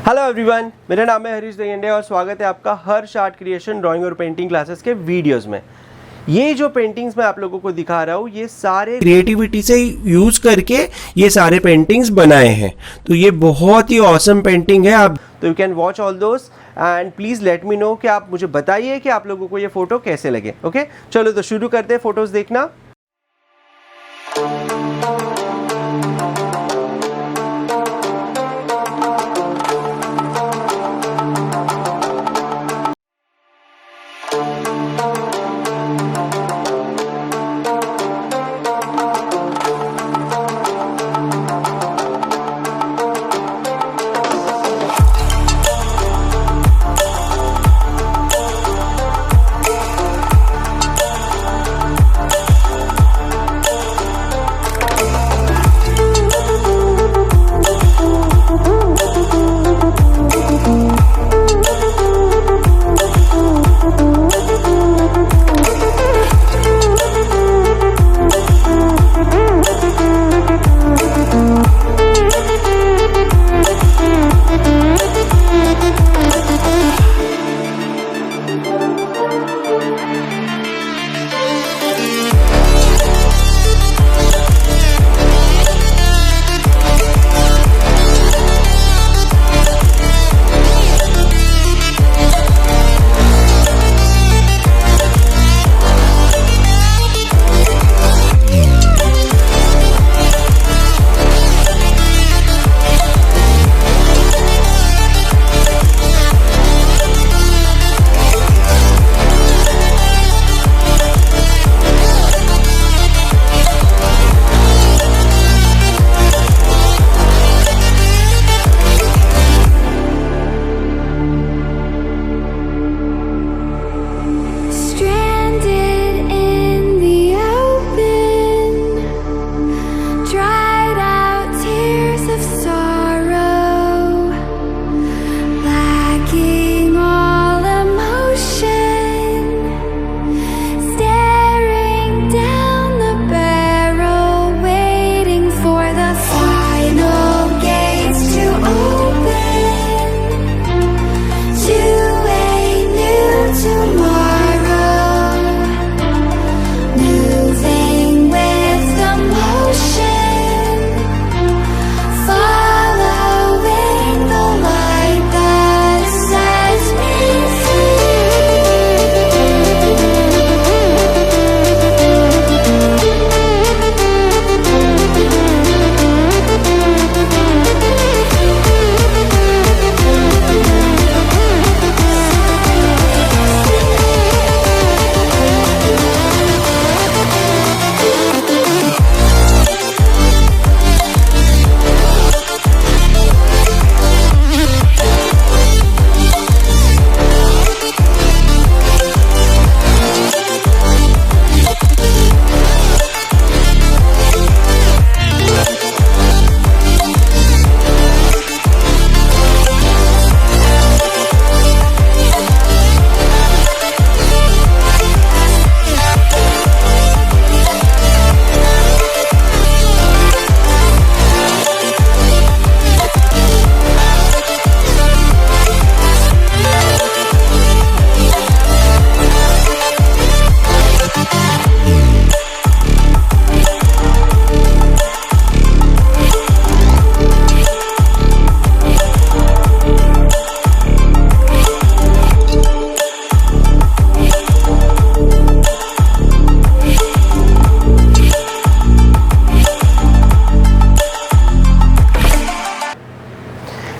Hello everyone, मेरा नाम है हरीश दहीहंडे और स्वागत है आपका हर्ष आर्ट क्रिएशन ड्राइंग और पेंटिंग क्लासेस के वीडियोस में। ये जो पेंटिंग्स मैं आप लोगों को दिखा रहा हूँ ये सारे क्रिएटिविटी से यूज करके ये सारे पेंटिंग्स बनाए हैं। तो ये बहुत ही ऑसम पेंटिंग है। आप तो you can watch all those and please let me know कि आप मुझे बताइए कि आप लोगों को ये फ़ोटो कैसे लगे। ओके चलो तो शुरू करते हैं फ़ोटोज़ देखना।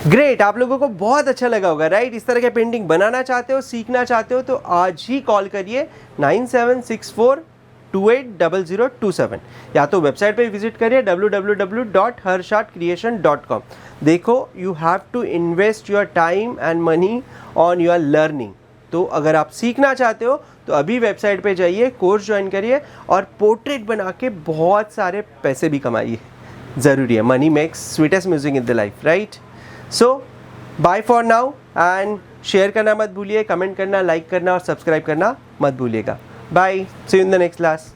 ग्रेट, आप लोगों को बहुत अच्छा लगा होगा राइट। इस तरह के पेंटिंग बनाना चाहते हो, सीखना चाहते हो तो आज ही कॉल करिए 9764280027 या तो वेबसाइट पे विजिट करिए www.harishartcreation.com। देखो you have to invest your time and money on your learning. तो अगर आप सीखना चाहते हो तो अभी वेबसाइट पे जाइए, कोर्स ज्वाइन करिए और पोर्ट्रेट बना के बहुत सारे पैसे भी कमाइए। ज़रूरी है, money makes sweetest music in the life right. So bye for now and share करना मत भूलिए, कमेंट करना, लाइक करना और सब्सक्राइब करना मत भूलिएगा। Bye, see you in the next class.